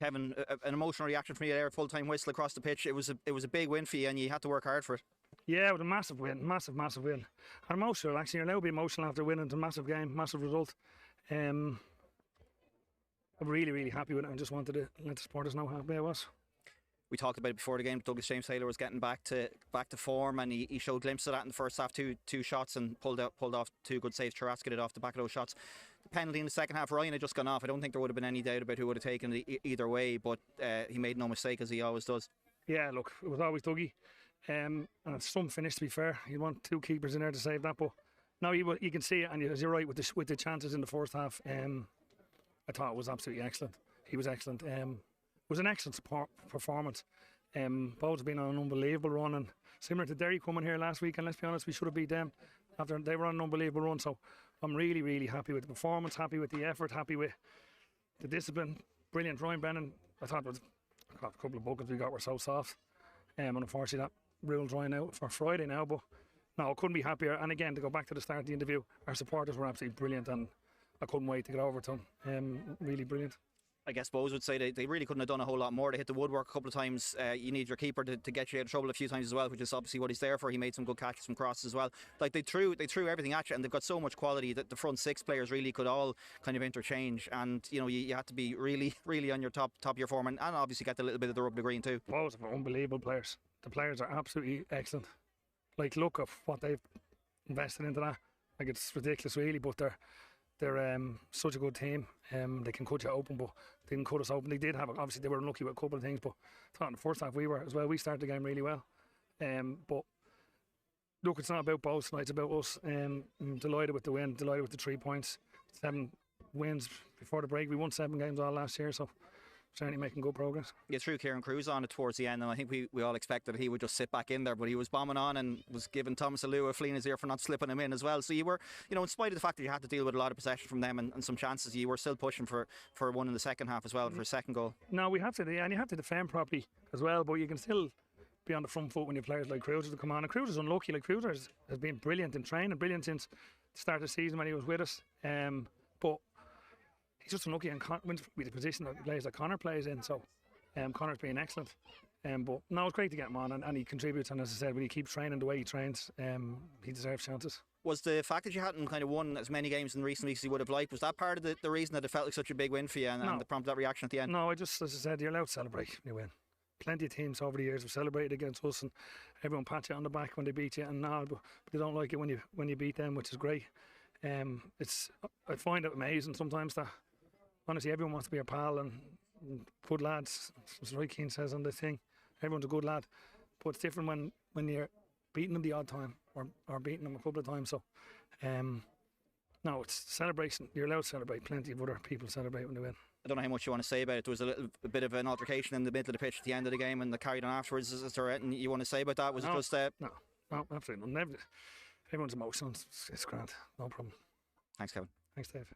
Kevin, an emotional reaction from you there, full-time whistle across the pitch. It was a big win for you, and you had to work hard for it. Yeah, it was a massive win, massive win. And emotional, actually. You're allowed to be emotional after winning. It's a massive game, massive result. I'm really happy with it. I just wanted to let the supporters know how happy I was. We talked about it before the game. Douglas James Taylor was getting back to form, and he showed glimpses of that in the first half. Two shots and pulled off 2 good saves. Charaska did off the back of those shots. The penalty in the second half, Ryan had just gone off. I don't think there would have been any doubt about who would have taken it either way, but he made no mistake, as he always does. Yeah, look, it was always Dougie. And it's some finish, to be fair. You want 2 keepers in there to save that, but no, you can see it, and you're right with the chances in the first half. I thought it was absolutely excellent. He was excellent. It was an excellent performance. Both have been on an unbelievable run, and similar to Derry coming here last week, and let's be honest, we should have beat them after they were on an unbelievable run. So I'm really happy with the performance, happy with the effort, happy with the discipline. Brilliant. Ryan Brennan, I thought a couple of buckets we got were so soft, and unfortunately that rule's running out for Friday now, but no, I couldn't be happier. And again, to go back to the start of the interview, our supporters were absolutely brilliant, and I couldn't wait to get over to them. Really brilliant. I guess Bose would say they really couldn't have done a whole lot more. They hit the woodwork a couple of times. You need your keeper to get you out of trouble a few times as well, which is obviously what he's there for. He made some good catches from crosses as well. Like they threw everything at you, and they've got so much quality that the front 6 players really could all kind of interchange. And you had to be really on your top of your form, and obviously get a little bit of the rub of the green too. Bose are unbelievable players. The players are absolutely excellent. Like, look at what they've invested into that. Like, it's ridiculous really, but they're such a good team. They can cut you open, but they didn't cut us open. They did have, obviously they were unlucky with a couple of things, but I thought in the first half we were as well. We started the game really well. But look, it's not about both tonight, it's about us. I'm delighted with the win, delighted with the 3 points. 7 wins before the break. We won 7 games all last year, so certainly making good progress. You threw Kieran Cruz on it towards the end, and I think we all expected he would just sit back in there, but he was bombing on and was giving Thomas Alua a flea in his ear for not slipping him in as well. So you were, in spite of the fact that you had to deal with a lot of possession from them and some chances, you were still pushing for one in the second half as well, for a second goal. No, we have to, and you have to defend properly as well, but you can still be on the front foot when you have players like Cruz to come on. And Cruz is unlucky. Like, Cruz has been brilliant in training, brilliant since the start of the season when he was with us. But he's just unlucky and wins with the position that players like Connor plays in. So Connor's been excellent. But no, it's great to get him on, and he contributes. And as I said, when he keeps training the way he trains, he deserves chances. Was the fact that you hadn't kind of won as many games in recent weeks as you would have liked, was that part of the reason that it felt like such a big win for you and the prompted that reaction at the end? No, as I said, you're allowed to celebrate when you win. Plenty of teams over the years have celebrated against us, and everyone pats you on the back when they beat you, and but they don't like it when you beat them, which is great. I find it amazing sometimes that honestly everyone wants to be a pal and good lads, as Roy Keane says on the thing. Everyone's a good lad, but it's different when you're beating them the odd time or beating them a couple of times. So no, it's celebration. You're allowed to celebrate. Plenty of other people celebrate when they win. I don't know how much you want to say about it. There was a bit of an altercation in the middle of the pitch at the end of the game, and they carried on afterwards. Is there anything you want to say about that? Was it just No, absolutely not. Everyone's emotional. It's grand. No problem. Thanks, Kevin. Thanks, Dave.